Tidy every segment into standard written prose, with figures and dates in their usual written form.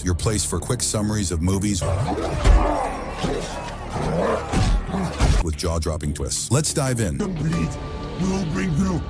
your place for quick summaries of movies with jaw-dropping twists. Let's dive in. Will bring you.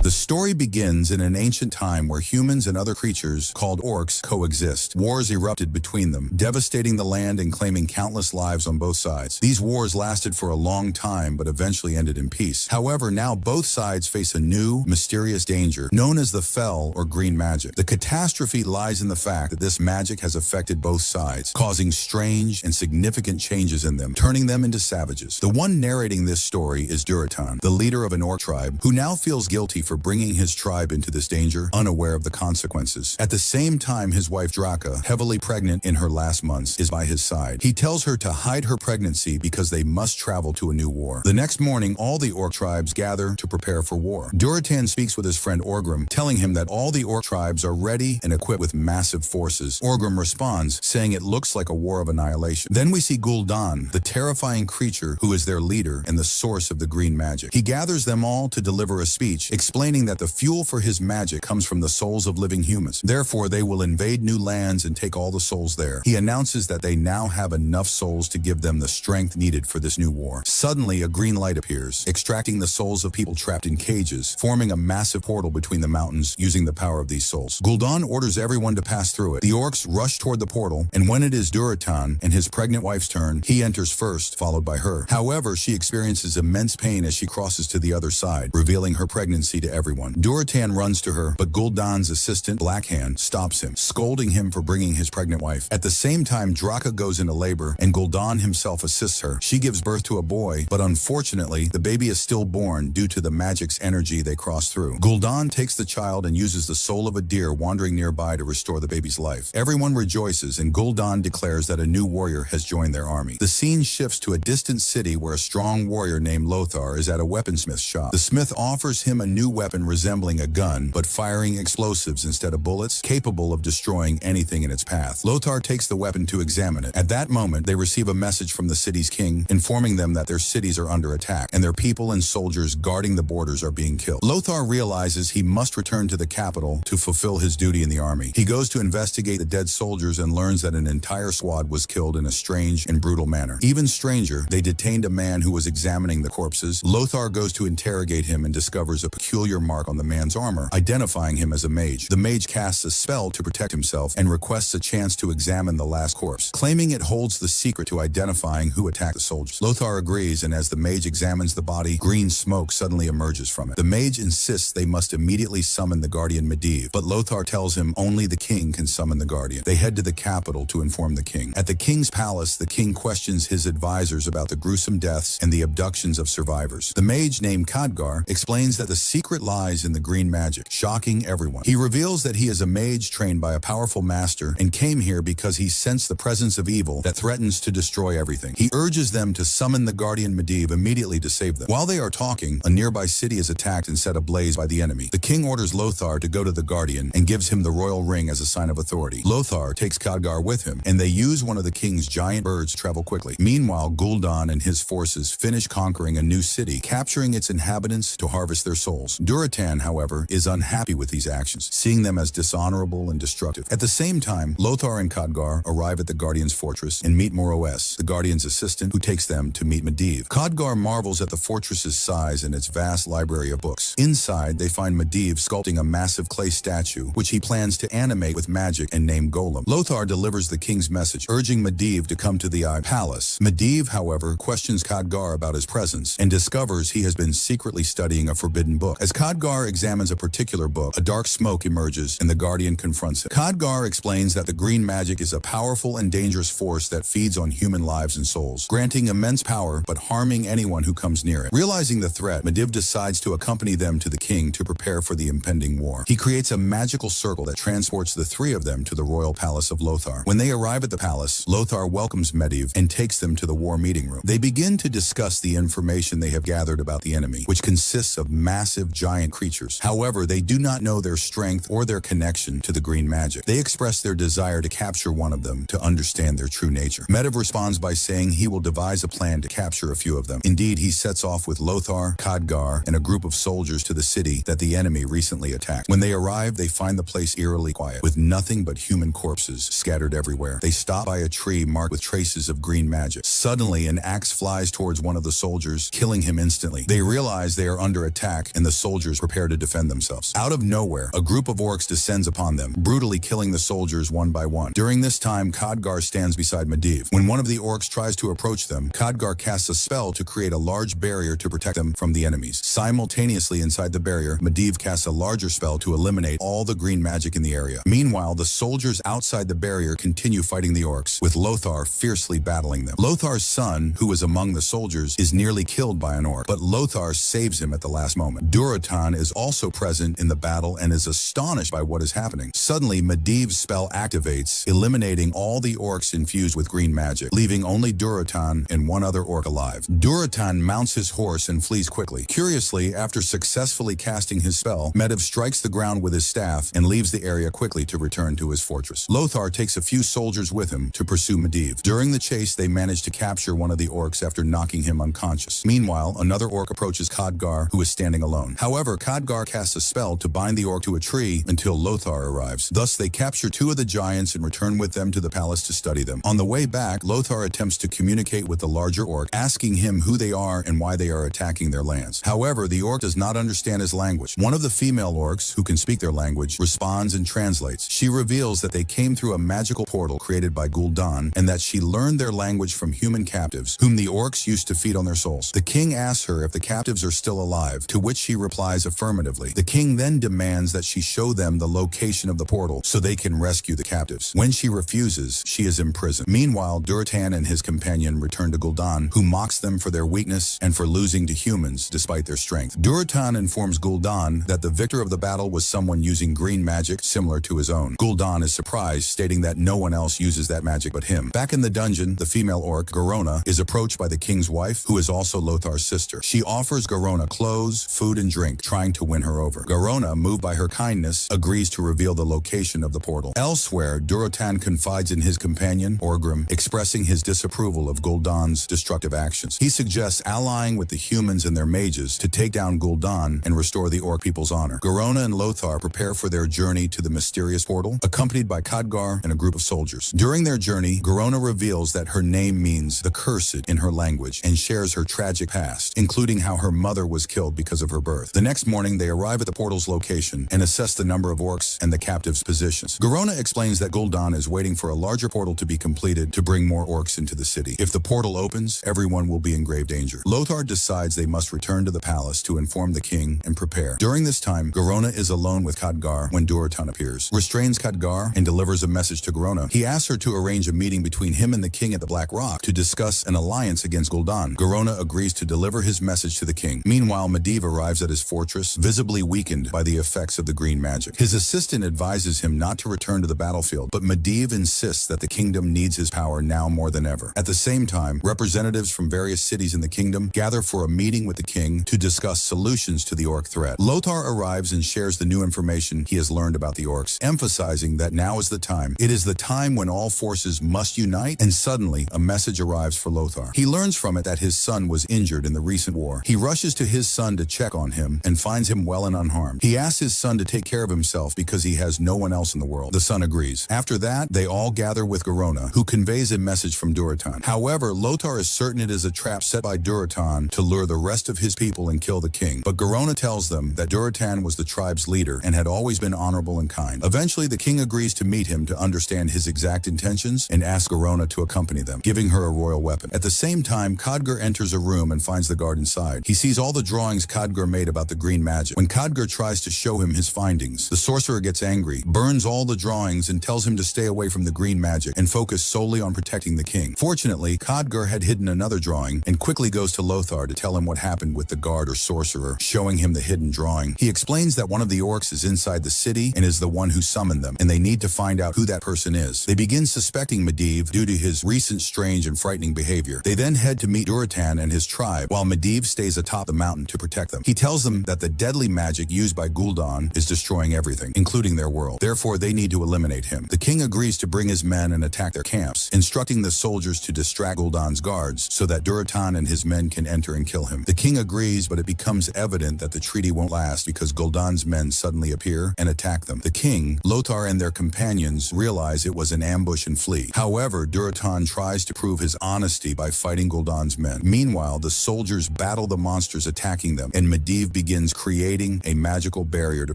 The story begins in an ancient time where humans and other creatures, called orcs, coexist. Wars erupted between them, devastating the land and claiming countless lives on both sides. These wars lasted for a long time, but eventually ended in peace. However, now both sides face a new, mysterious danger, known as the Fel, or green magic. The catastrophe lies in the fact that this magic has affected both sides, causing strange and significant changes in them, turning them into savages. The one narrating this story is Duratan, the leader of an orc tribe, who now feels guilty for bringing his tribe into this danger, unaware of the consequences. At the same time, his wife Draka, heavily pregnant in her last months, is by his side. He tells her to hide her pregnancy because they must travel to a new war. The next morning, all the orc tribes gather to prepare for war. Duratan speaks with his friend Orgrim, telling him that all the orc tribes are ready and equipped with massive forces. Orgrim responds, saying it looks like a war of annihilation. Then we see Gul'dan, the terrifying creature who is their leader and the source of the green magic. He gathers them all to deliver a speech, explaining that the fuel for his magic comes from the souls of living humans. Therefore, they will invade new lands and take all the souls there. He announces that they now have enough souls to give them the strength needed for this new war. Suddenly, a green light appears, extracting the souls of people trapped in cages, forming a massive portal between the mountains using the power of these souls. Gul'dan orders everyone to pass through it. The orcs rush toward the portal, and when it is Duratan and his pregnant wife's turn, he enters first, followed by her. However, she experiences immense pain as she crosses to the other side, revealing her pregnancy to everyone. Duratan runs to her, but Gul'dan's assistant, Blackhand, stops him, scolding him for bringing his pregnant wife. At the same time, Draka goes into labor, and Gul'dan himself assists her. She gives birth to a boy, but unfortunately, the baby is stillborn due to the magic's energy they cross through. Gul'dan takes the child and uses the soul of a deer wandering nearby to restore the baby's life. Everyone rejoices, and Gul'dan declares that a new warrior has joined their army. The scene shifts to a distant city where a strong warrior named Lothar is at a weaponsmith's shop. The smith offers him a new weapon resembling a gun, but firing explosives instead of bullets, capable of destroying anything in its path. Lothar takes the weapon to examine it. At that moment, they receive a message from the city's king, informing them that their cities are under attack, and their people and soldiers guarding the borders are being killed. Lothar realizes he must return to the capital to fulfill his duty in the army. He goes to investigate the dead soldiers and learns that an entire squad was killed in a strange and brutal manner. Even stranger, they detained a man who was examining the corpses. Lothar goes to interrogate him and discovers a peculiar mark on the man's armor, identifying him as a mage. The mage casts a spell to protect himself and requests a chance to examine the last corpse, claiming it holds the secret to identifying who attacked the soldiers. Lothar agrees, and as the mage examines the body, green smoke suddenly emerges from it. The mage insists they must immediately summon the guardian Medivh, but Lothar tells him only the king can summon the guardian. They head to the capital to inform the king. At the king's palace, the king questions his advisors about the gruesome deaths and the abductions of survivors. The mage named Khadgar explains that the secret lies in the green magic, shocking everyone. He reveals that he is a mage trained by a powerful master and came here because he sensed the presence of evil that threatens to destroy everything. He urges them to summon the guardian Medivh immediately to save them. While they are talking, a nearby city is attacked and set ablaze by the enemy. The king orders Lothar to go to the guardian and gives him the royal ring as a sign of authority. Lothar takes Khadgar with him, and they use one of the king's giant birds to travel quickly. Meanwhile, Gul'dan and his forces finish conquering a new city, capturing its inhabitants to harvest their souls. Duratan, however, is unhappy with these actions, seeing them as dishonorable and destructive. At the same time, Lothar and Khadgar arrive at the Guardian's fortress and meet Moroes, the Guardian's assistant, who takes them to meet Medivh. Khadgar marvels at the fortress's size and its vast library of books. Inside, they find Medivh sculpting a massive clay statue, which he plans to animate with magic and name Golem. Lothar delivers the king's message, urging Medivh to come to the palace. Medivh, however, questions Khadgar about his presence and discovers he has been secretly studying a forbidden book. As Khadgar examines a particular book, a dark smoke emerges and the Guardian confronts him. Khadgar explains that the green magic is a powerful and dangerous force that feeds on human lives and souls, granting immense power but harming anyone who comes near it. Realizing the threat, Medivh decides to accompany them to the king to prepare for the impending war. He creates a magical circle that transports the three of them to the royal palace of Lothar. When they arrive at the palace, Lothar welcomes Medivh and takes them to the war meeting room. They begin to discuss the information they have gathered about the enemy, which consists of massive giant creatures. However, they do not know their strength or their connection to the green magic. They express their desire to capture one of them to understand their true nature. Medivh responds by saying he will devise a plan to capture a few of them. Indeed, he sets off with Lothar, Khadgar, and a group of soldiers to the city that the enemy recently attacked. When they arrive, they find the place eerily quiet, with nothing but human corpses scattered everywhere. They stop by a tree marked with traces of green magic. Suddenly, an axe flies towards one of the soldiers, killing him instantly. They realize they are under attack, and the soldiers prepare to defend themselves. Out of nowhere, a group of orcs descends upon them, brutally killing the soldiers one by one. During this time, Khadgar stands beside Medivh. When one of the orcs tries to approach them, Khadgar casts a spell to create a large barrier to protect them from the enemies. Simultaneously inside the barrier, Medivh casts a larger spell to eliminate all the green magic in the area. Meanwhile, the soldiers outside the barrier continue fighting the orcs, with Lothar fiercely battling them. Lothar's son, who is among the soldiers, is nearly killed by an orc, but Lothar saves him at the last moment. Durotan is also present in the battle and is astonished by what is happening. Suddenly, Medivh's spell activates, eliminating all the orcs infused with green magic, leaving only Durotan and one other orc alive. Durotan mounts his horse and flees quickly. Curiously, after successfully casting his spell, Medivh strikes the ground with his staff and leaves the area quickly to return to his fortress. Lothar takes a few soldiers with him to pursue Medivh. During the chase, they manage to capture one of the orcs after knocking him unconscious. Meanwhile, another orc approaches Khadgar, who is standing alone. However, Khadgar casts a spell to bind the orc to a tree until Lothar arrives. Thus, they capture two of the giants and return with them to the palace to study them. On the way back, Lothar attempts to communicate with the larger orc, asking him who they are and why they are attacking their lands. However, the orc does not understand his language. One of the female orcs, who can speak their language, responds and translates. She reveals that they came through a magical portal created by Gul'dan and that she learned their language from human captives, whom the orcs used to feed on their souls. The king asks her if the captives are still alive, to which she replies affirmatively. The king then demands that she show them the location of the portal so they can rescue the captives. When she refuses, she is imprisoned. Meanwhile, Durotan and his companion return to Gul'dan, who mocks them for their weakness and for losing to humans despite their strength. Durotan informs Gul'dan that the victor of the battle was someone using green magic similar to his own. Gul'dan is surprised, stating that no one else uses that magic but him. Back in the dungeon, the female orc, Garona, is approached by the king's wife, who is also Lothar's sister. She offers Garona clothes, food, and drink, trying to win her over. Garona, moved by her kindness, agrees to reveal the location of the portal. Elsewhere, Durotan confides in his companion, Orgrim, expressing his disapproval of Gul'dan's destructive actions. He suggests allying with the humans and their mages to take down Gul'dan and restore the orc people's honor. Garona and Lothar prepare for their journey to the mysterious portal, accompanied by Khadgar and a group of soldiers. During their journey, Garona reveals that her name means the cursed in her language and shares her tragic past, including how her mother was killed because of her birth. The next morning, they arrive at the portal's location and assess the number of orcs and the captives' positions. Garona explains that Gul'dan is waiting for a larger portal to be completed to bring more orcs into the city. If the portal opens, everyone will be in grave danger. Lothar decides they must return to the palace to inform the king and prepare. During this time, Garona is alone with Khadgar when Durotan appears, restrains Khadgar, and delivers a message to Garona. He asks her to arrange a meeting between him and the king at the Black Rock to discuss an alliance against Gul'dan. Garona agrees to deliver his message to the king. Meanwhile, Medivh arrives at his fortress, visibly weakened by the effects of the green magic. His assistant advises him not to return to the battlefield, but Medivh insists that the kingdom needs his power now more than ever. At the same time, representatives from various cities in the kingdom gather for a meeting with the king to discuss solutions to the orc threat. Lothar arrives and shares the new information he has learned about the orcs, emphasizing that now is the time. It is the time when all forces must unite, and suddenly a message arrives for Lothar. He learns from it that his son was injured in the recent war. He rushes to his son to check on him and finds him well and unharmed. He asks his son to take care of himself because he has no one else in the world. The son agrees. After that, they all gather with Garona, who conveys a message from Durotan. However, Lothar is certain it is a trap set by Durotan to lure the rest of his people and kill the king. But Garona tells them that Durotan was the tribe's leader and had always been honorable and kind. Eventually, the king agrees to meet him to understand his exact intentions and asks Garona to accompany them, giving her a royal weapon. At the same time, Khadgar enters a room and finds the guard inside. He sees all the drawings Khadgar made about the green magic. When Khadgar tries to show him his findings, the sorcerer gets angry, burns all the drawings, and tells him to stay away from the green magic and focus solely on protecting the king. Fortunately, Khadgar had hidden another drawing and quickly goes to Lothar to tell him what happened with the guard or sorcerer, showing him the hidden drawing. He explains that one of the orcs is inside the city and is the one who summoned them, and they need to find out who that person is. They begin suspecting Medivh due to his recent strange and frightening behavior. They then head to meet Durotan and his tribe, while Medivh stays atop the mountain to protect them. He tells them him that the deadly magic used by Gul'dan is destroying everything, including their world. Therefore, they need to eliminate him. The king agrees to bring his men and attack their camps, instructing the soldiers to distract Gul'dan's guards so that Durotan and his men can enter and kill him. The king agrees, but it becomes evident that the treaty won't last because Gul'dan's men suddenly appear and attack them. The king, Lothar, and their companions realize it was an ambush and flee. However, Durotan tries to prove his honesty by fighting Gul'dan's men. Meanwhile, the soldiers battle the monsters attacking them, and Medivh begins creating a magical barrier to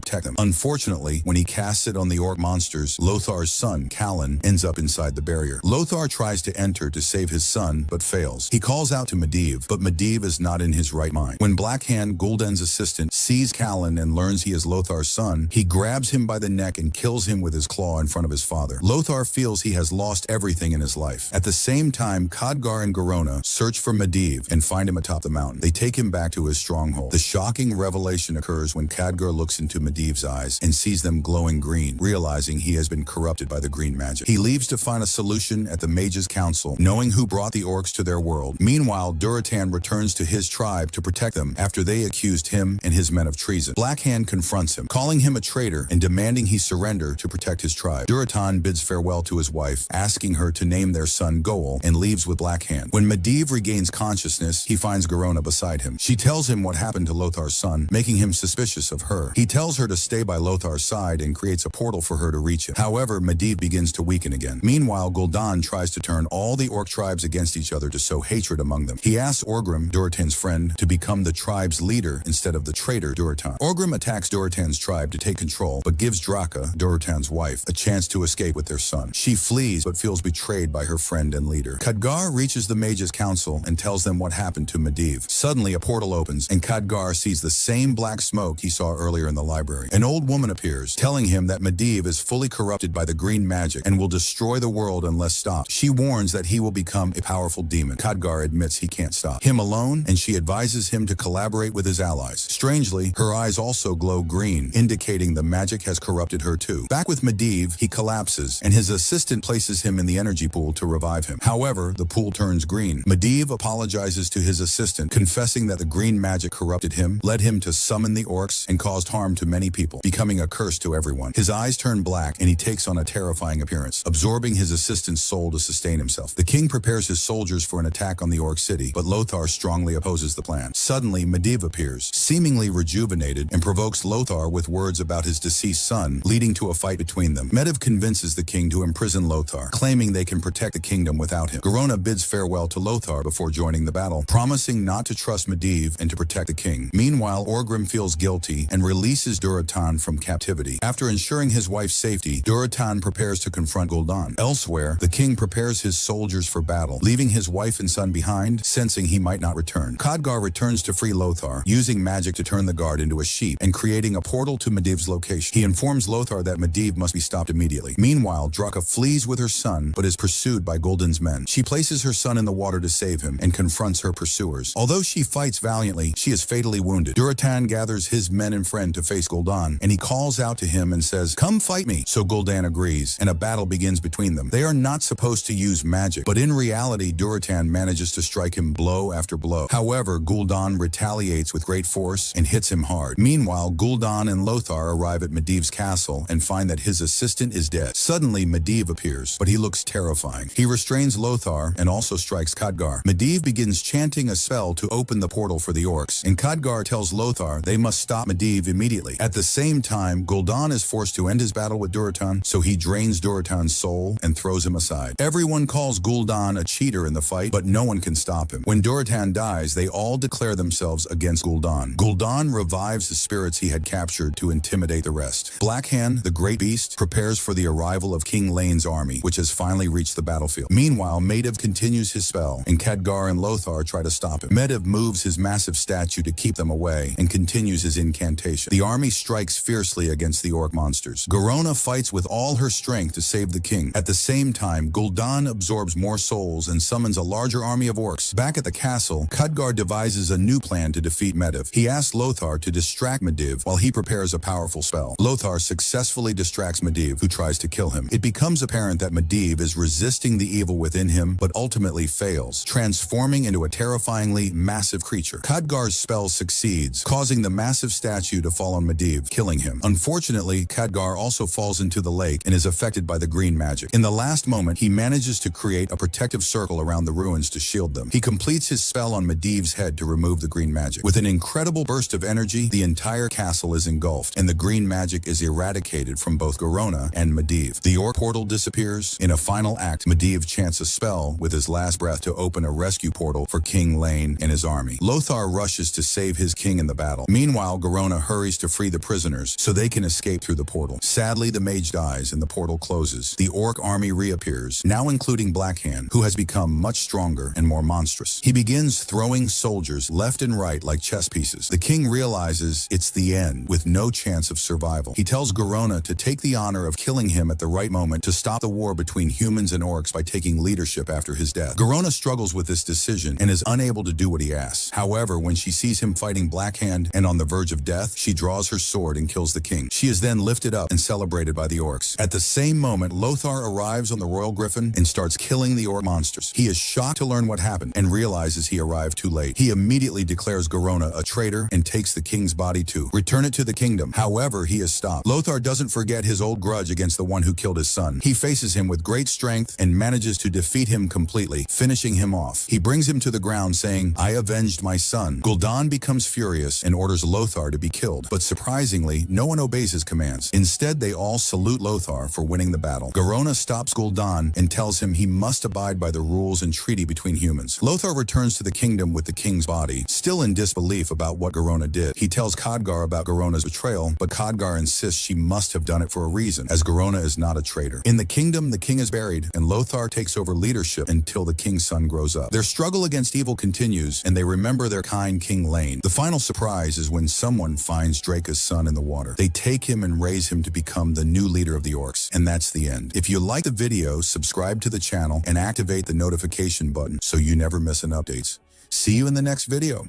protect them. Unfortunately, when he casts it on the orc monsters, Lothar's son, Callan, ends up inside the barrier. Lothar tries to enter to save his son, but fails. He calls out to Medivh, but Medivh is not in his right mind. When Blackhand, Gul'dan's assistant, sees Callan and learns he is Lothar's son, he grabs him by the neck and kills him with his claw in front of his father. Lothar feels he has lost everything in his life. At the same time, Khadgar and Garona search for Medivh and find him atop the mountain. They take him back to his stronghold. The shocking revelation occurs when Khadgar looks into Medivh's eyes and sees them glowing green, realizing he has been corrupted by the green magic. He leaves to find a solution at the Mages' Council, knowing who brought the orcs to their world. Meanwhile, Durotan returns to his tribe to protect them after they accused him and his men of treason. Blackhand confronts him, calling him a traitor and demanding he surrender to protect his tribe. Durotan bids farewell to his wife, asking her to name their son Goel, and leaves with Blackhand. When Medivh regains consciousness, he finds Garona beside him. She tells him what happened to Lothar's son, making him suspicious of her. He tells her to stay by Lothar's side and creates a portal for her to reach him. However, Medivh begins to weaken again. Meanwhile, Gul'dan tries to turn all the orc tribes against each other to sow hatred among them. He asks Orgrim, Durotan's friend, to become the tribe's leader instead of the traitor Durotan. Orgrim attacks Durotan's tribe to take control, but gives Draka, Durotan's wife, a chance to escape with their son. She flees, but feels betrayed by her friend and leader. Khadgar reaches the Mages' Council and tells them what happened to Medivh. Suddenly, a portal opens, and Khadgar sees the same black smoke he saw earlier in the library. An old woman appears, telling him that Medivh is fully corrupted by the green magic and will destroy the world unless stopped. She warns that he will become a powerful demon. Khadgar admits he can't stop him alone, and she advises him to collaborate with his allies. Strangely, her eyes also glow green, indicating the magic has corrupted her too. Back with Medivh, he collapses, and his assistant places him in the energy pool to revive him. However, the pool turns green. Medivh apologizes to his assistant, confessing that the green magic corrupted him, led him to summon the orcs, and caused harm to many people, becoming a curse to everyone. His eyes turn black, and he takes on a terrifying appearance, absorbing his assistant's soul to sustain himself. The king prepares his soldiers for an attack on the orc city, but Lothar strongly opposes the plan. Suddenly, Medivh appears, seemingly rejuvenated, and provokes Lothar with words about his deceased son, leading to a fight between them. Medivh convinces the king to imprison Lothar, claiming they can protect the kingdom without him. Garona bids farewell to Lothar before joining the battle, promising not to trust Medivh and to protect the king. Meanwhile, Orgrim feels guilty and releases Durotan from captivity. After ensuring his wife's safety, Durotan prepares to confront Gul'dan. Elsewhere, the king prepares his soldiers for battle, leaving his wife and son behind, sensing he might not return. Khadgar returns to free Lothar, using magic to turn the guard into a sheep and creating a portal to Medivh's location. He informs Lothar that Medivh must be stopped immediately. Meanwhile, Draka flees with her son, but is pursued by Gul'dan's men. She places her son in the water to save him and confronts her pursuers. Although she fights valiantly, she is fatally wounded. Durotan gathers his men and friend to face Gul'dan, and he calls out to him and says, "Come fight me." So Gul'dan agrees, and a battle begins between them. They are not supposed to use magic, but in reality, Durotan manages to strike him blow after blow. However, Gul'dan retaliates with great force and hits him hard. Meanwhile, Gul'dan and Lothar arrive at Medivh's castle and find that his assistant is dead. Suddenly, Medivh appears, but he looks terrifying. He restrains Lothar and also strikes Khadgar. Medivh begins chanting a spell to open the portal for the orcs, and Khadgar tells Lothar they must stop Medivh immediately. At the same time, Gul'dan is forced to end his battle with Durotan, so he drains Durotan's soul and throws him aside. Everyone calls Gul'dan a cheater in the fight, but no one can stop him. When Durotan dies, they all declare themselves against Gul'dan. Gul'dan revives the spirits he had captured to intimidate the rest. Blackhand, the great beast, prepares for the arrival of King Lane's army, which has finally reached the battlefield. Meanwhile, Medivh continues his spell, and Khadgar and Lothar try to stop him. Medivh moves his massive statue to keep them away and continues his incantation. The army strikes fiercely against the orc monsters. Garona fights with all her strength to save the king. At the same time, Gul'dan absorbs more souls and summons a larger army of orcs. Back at the castle, Khadgar devises a new plan to defeat Medivh. He asks Lothar to distract Medivh while he prepares a powerful spell. Lothar successfully distracts Medivh, who tries to kill him. It becomes apparent that Medivh is resisting the evil within him, but ultimately fails, transforming into a terrifyingly massive creature. Khadgar's spell succeeds, causing the massive statue to fall on Medivh, killing him. Unfortunately, Khadgar also falls into the lake and is affected by the green magic. In the last moment, he manages to create a protective circle around the ruins to shield them. He completes his spell on Medivh's head to remove the green magic. With an incredible burst of energy, the entire castle is engulfed, and the green magic is eradicated from both Garona and Medivh. The orc portal disappears. In a final act, Medivh chants a spell with his last breath to open a rescue portal for King Lane and his army. Lothar rushes to save his king in the battle. Meanwhile, Garona hurries to free the prisoners so they can escape through the portal. Sadly, the mage dies and the portal closes. The orc army reappears, now including Blackhand, who has become much stronger and more monstrous. He begins throwing soldiers left and right like chess pieces. The king realizes it's the end, with no chance of survival. He tells Garona to take the honor of killing him at the right moment to stop the war between humans and orcs by taking leadership after his death. Garona struggles with this decision and is unable to do what he asks. However, when she sees him fighting Blackhand and on the verge of death, she draws her sword and kills the king. She is then lifted up and celebrated by the orcs. At the same moment, Lothar arrives on the royal griffin and starts killing the orc monsters. He is shocked to learn what happened and realizes he arrived too late. He immediately declares Garona a traitor and takes the king's body to return it to the kingdom. However, he is stopped. Lothar doesn't forget his old grudge against the one who killed his son. He faces him with great strength and manages to defeat him completely, finishing him off. He brings him to the ground saying, "I avenged my son." Gul'dan becomes furious and orders Lothar to be killed, but surprisingly, no one obeys his commands. Instead, they all salute Lothar for winning the battle. Garona stops Gul'dan and tells him he must abide by the rules and treaty between humans. Lothar returns to the kingdom with the king's body, still in disbelief about what Garona did. He tells Khadgar about Garona's betrayal, but Khadgar insists she must have done it for a reason, as Garona is not a traitor. In the kingdom, the king is buried, and Lothar takes over leadership until the king's son grows up. Their struggle against evil continues, and they remember their kind King Lane. The final surprise is when someone finds Draca's son in the water. They take him and raise him to become the new leader of the orcs, and that's the end. If you like the video, subscribe to the channel and activate the notification button so you never miss an update. See you in the next video.